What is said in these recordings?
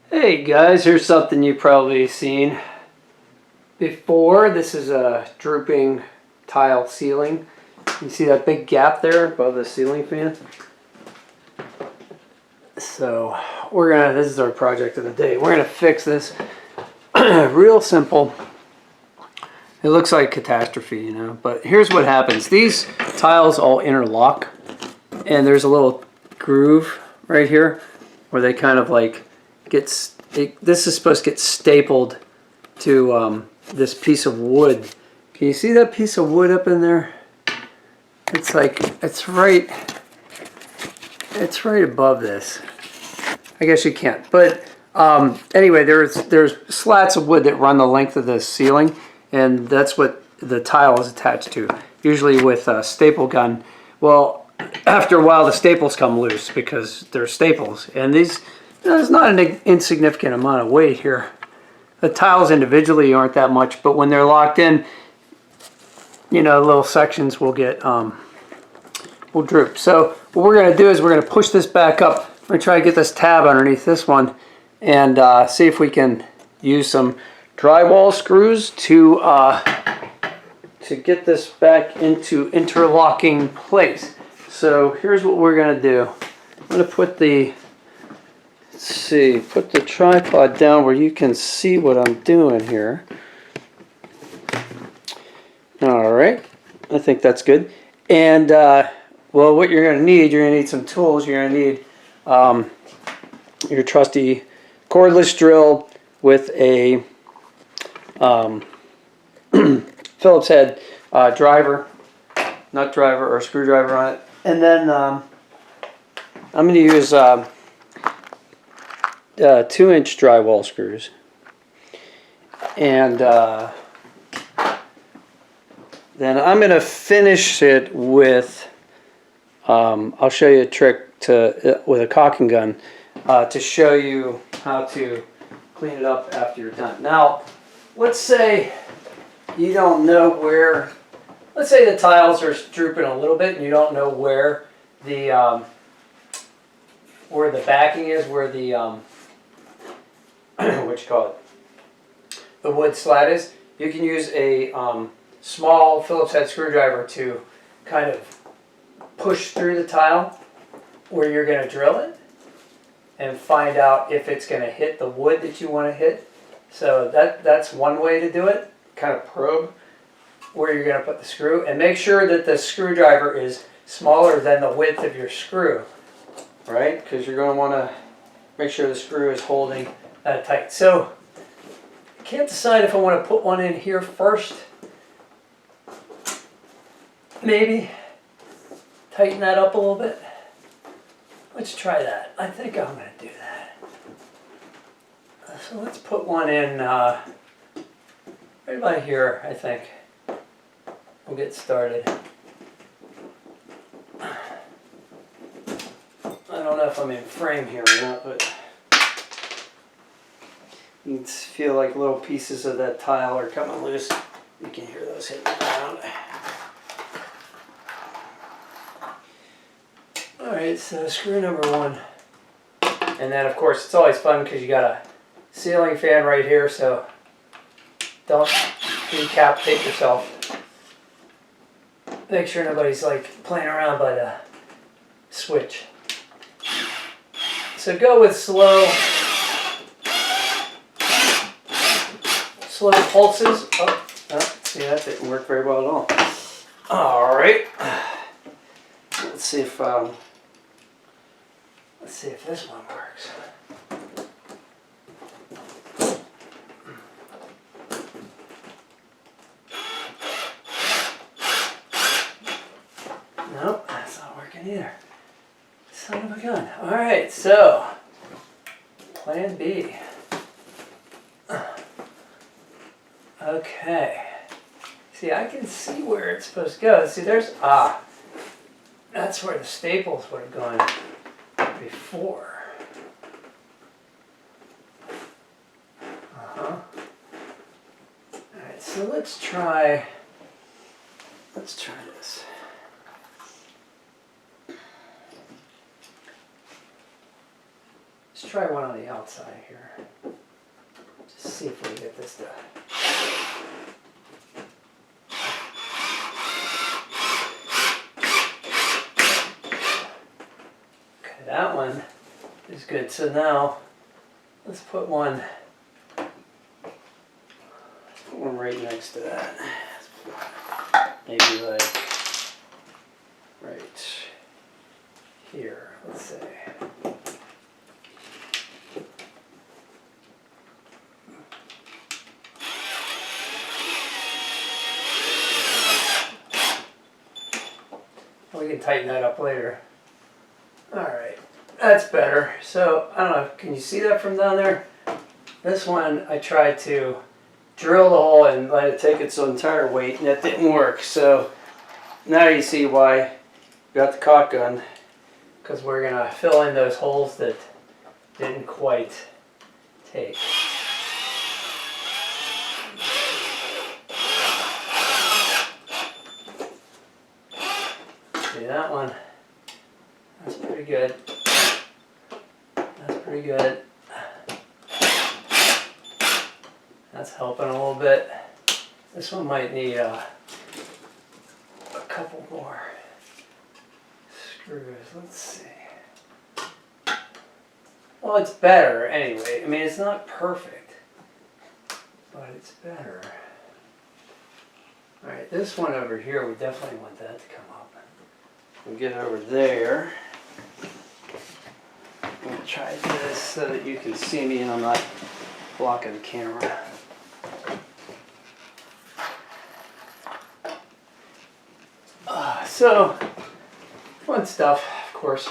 Hey guys, here's something you've probably seen before. This is a drooping tile ceiling. You see that big gap there above the ceiling fan? So this is our project of the day. We're gonna fix this. Real simple. It looks like catastrophe, you know, but here's what happens. These tiles all interlock and there's a little groove right here where they kind of like this is supposed to get stapled to this piece of wood. Can you see that piece of wood up in there? It's like it's right above this. I guess you can't, but anyway, there's slats of wood that run the length of the ceiling, and that's what the tile is attached to. Usually with a staple gun. Well, after a while, the staples come loose because they're staples, and these. There's not an insignificant amount of weight here. The tiles individually aren't that much, but when they're locked in, you know, little sections will get will droop. So what we're going to do is we're going to push this back up. We're going to try to get this tab underneath this one and see if we can use some drywall screws to get this back into interlocking place. So here's what we're going to do. I'm going to put the put the tripod down where you can see what I'm doing here. Alright, I think that's good. And, well, what you're going to need some tools. You're going to need your trusty cordless drill with a Phillips head nut driver or screwdriver on it. And then I'm going to use 2-inch drywall screws, and then I'm going to finish it with I'll show you a trick with a caulking gun to show you how to clean it up after you're done. Now let's say you don't know where, let's say the tiles are drooping a little bit and you don't know where the backing is, where the what you call it, the wood slat is. You can use a small Phillips head screwdriver to kind of push through the tile where you're going to drill it and find out if it's going to hit the wood that you want to hit. So that's one way to do it. Kind of probe where you're going to put the screw, and make sure that the screwdriver is smaller than the width of your screw, right? Because you're going to want to make sure the screw is holding that tight. So I can't decide if I want to put one in here first. Maybe tighten that up a little bit. Let's try that. I think I'm going to do that. So let's put one in right about here, I think. We'll get started. I don't know if I'm in frame here or not, but you can feel like little pieces of that tile are coming loose. You can hear those hitting the ground. Alright, so screw number one. And then of course it's always fun because you got a ceiling fan right here, so don't decapitate yourself. Make sure nobody's like playing around by the switch. So go with slow pulses. Oh, see, that didn't work very well at all. Alright. Let's see if this one works. Nope, that's not working either. Son of a gun. Alright, so plan B. Okay. See, I can see where it's supposed to go. See, there's, that's where the staples would have gone before. Alright, so let's try this. try one on the outside here. Just see if we can get this done. Okay, that one is good. So now let's put one right next to that. Maybe like right here, let's say. We can tighten that up later. Alright, that's better. So, I don't know, can you see that from down there? This one, I tried to drill the hole and let it take its entire weight, and that didn't work. So, now you see why we got the caulk gun, because we're going to fill in those holes that didn't quite take. See that one? That's pretty good. That's pretty good. That's helping a little bit. This one might need a couple more screws. Let's see. Well, it's better anyway. I mean, it's not perfect, but it's better. All right, this one over here, we definitely want that to come up. We'll get over there. I'm going to try this so that you can see me and I'm not blocking the camera. So, fun stuff, of course.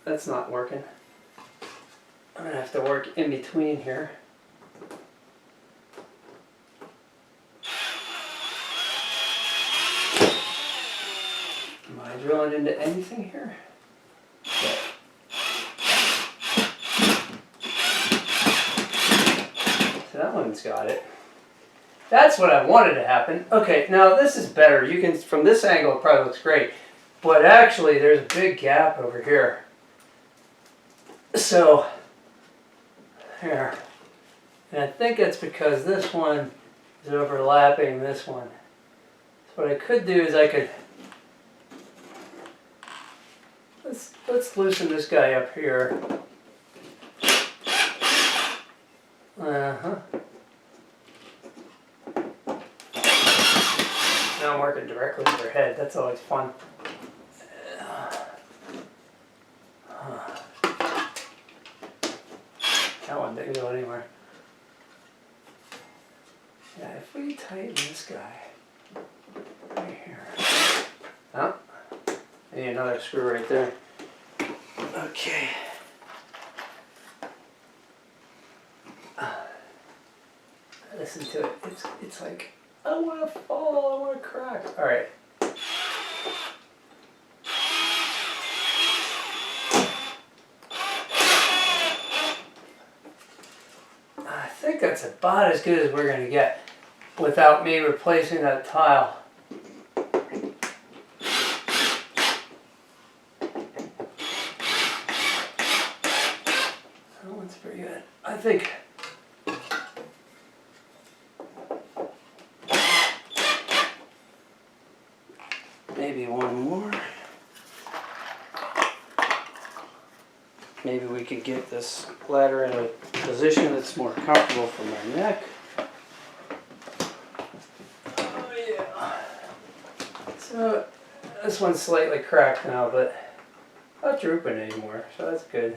That's not working. I'm going to have to work in between here. Am I drilling into anything here? Yeah. So that one's got it. That's what I wanted to happen. Okay, now this is better. You can, from this angle, it probably looks great. But actually, there's a big gap over here. So, here. And I think it's because this one is overlapping this one. So what I could do is I could... Let's loosen this guy up here. Uh-huh. Now I'm working directly with their head. That's always fun. That one didn't go anywhere. Yeah, if we tighten this guy right here. Oh, I need another screw right there. Okay. Listen to it. It's like, I want to fall, I want to crack. All right. I think that's about as good as we're going to get without me replacing that tile. That one's pretty good. I think. Maybe one more. Maybe we could get this ladder in a position that's more comfortable for my neck. Oh yeah. So this one's slightly cracked now, but not drooping anymore, so that's good.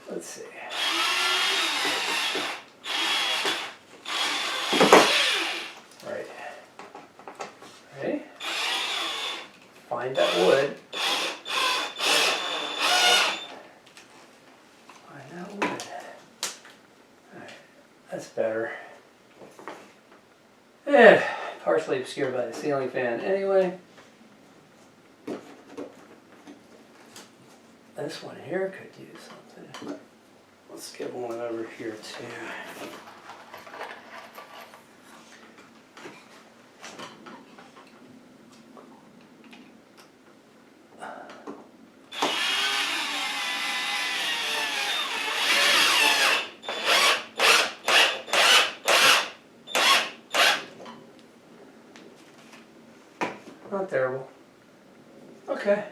Let's see. Right. Ready? Find that wood. Find that wood. Alright, that's better. Eh, partially obscured by the ceiling fan anyway. This one here could use something. Let's get one over here too. Not terrible. Okay.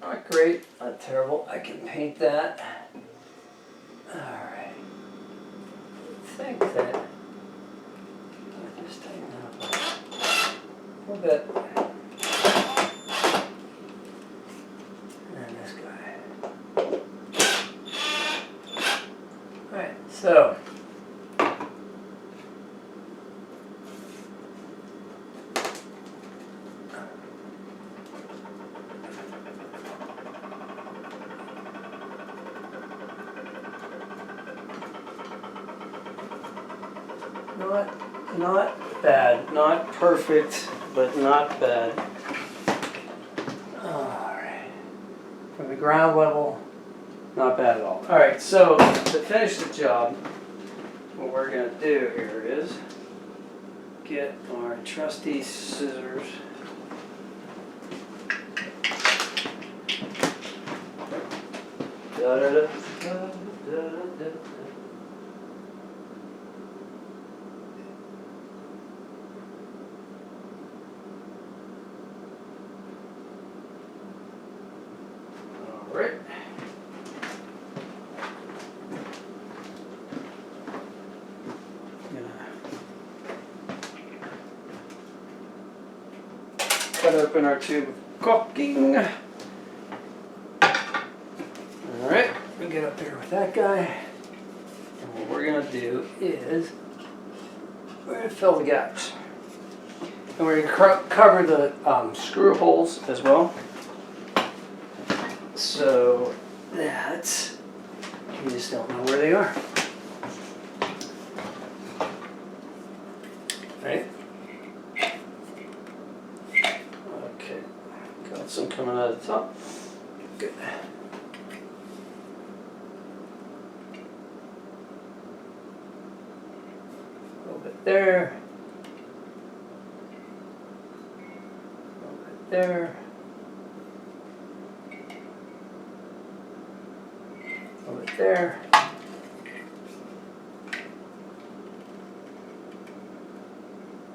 Not great, not terrible. I can paint that. Alright. I think that I'll just tighten that up a little bit. And this guy. Alright, so not bad, not perfect, but not bad. Alright. From the ground level, not bad at all. Alright, so to finish the job, what we're going to do here is get our trusty scissors. Da, da, da, da, da, da. Right. Cut open our tube of caulking. Alright, we get up here with that guy. And what we're going to do is we're going to fill the gaps. And we're going to cover the screw holes as well. So that you just don't know where they are. Right? Okay. Got some coming out of the top. Good. A little bit there. A little bit there. There.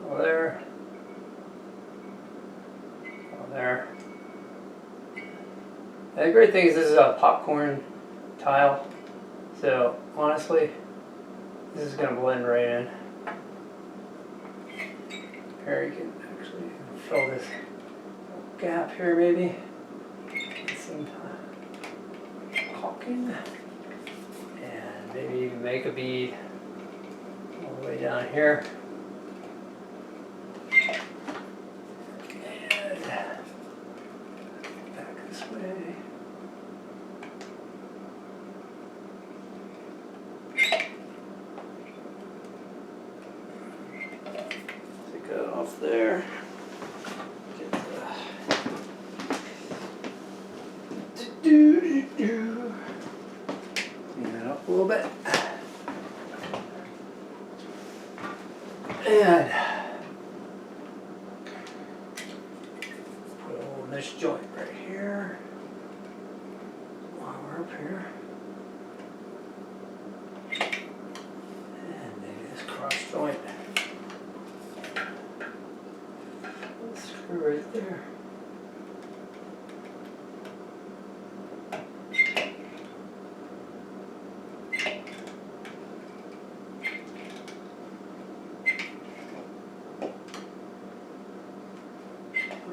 Oh, there. Oh, there. And the great thing is this is a popcorn tile, so honestly, this is going to blend right in. Here you can actually fill this gap here, maybe. Get some caulking. Maybe even make a bead all the way down here. And back this way. Take that off there. Get the a little bit. And put a hole in this joint right here while we're up here. And maybe this cross joint. Let's screw right there.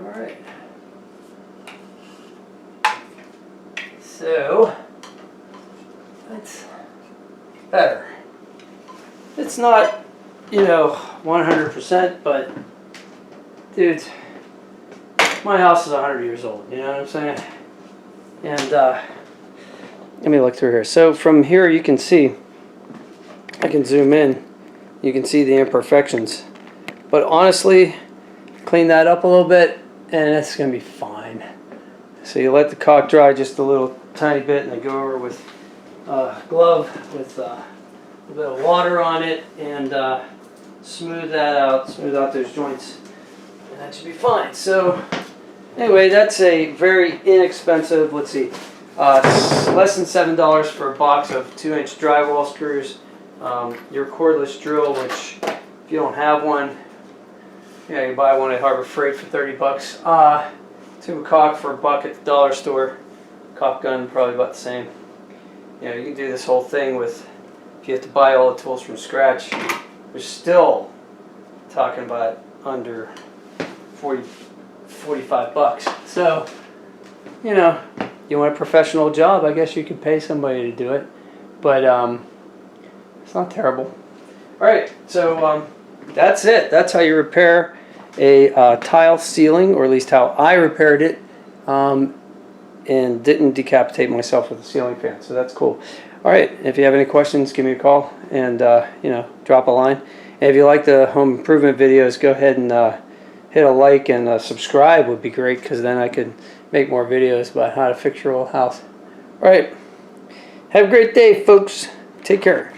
Alright, so that's better. It's not, 100%, but dude, my house is 100 years old, you know what I'm saying? And let me look through here. So from here you can see, I can zoom in, you can see the imperfections. But honestly, clean that up a little bit and it's going to be fine. So you let the caulk dry just a little tiny bit and then go over with a glove with a bit of water on it and smooth that out, smooth out those joints, and that should be fine. So anyway, that's a very inexpensive, let's see, less than $7 for a box of 2-inch drywall screws. Your cordless drill, which if you don't have one, Yeah, you buy one at Harbor Freight for 30 bucks. Tube of caulk for $1 at the dollar store. Caulk gun probably about the same. You know, you can do this whole thing with, if you have to buy all the tools from scratch, we're still talking about under 45 bucks. So, you know, you want a professional job, I guess you could pay somebody to do it. But it's not terrible. Alright, so that's it. That's how you repair a tile ceiling, or at least how I repaired it, and didn't decapitate myself with a ceiling fan. So that's cool. Alright, if you have any questions, give me a call and you know, drop a line. And if you like the home improvement videos, go ahead and hit a like and subscribe would be great, because then I could make more videos about how to fix your old house. Alright, have a great day, folks. Take care.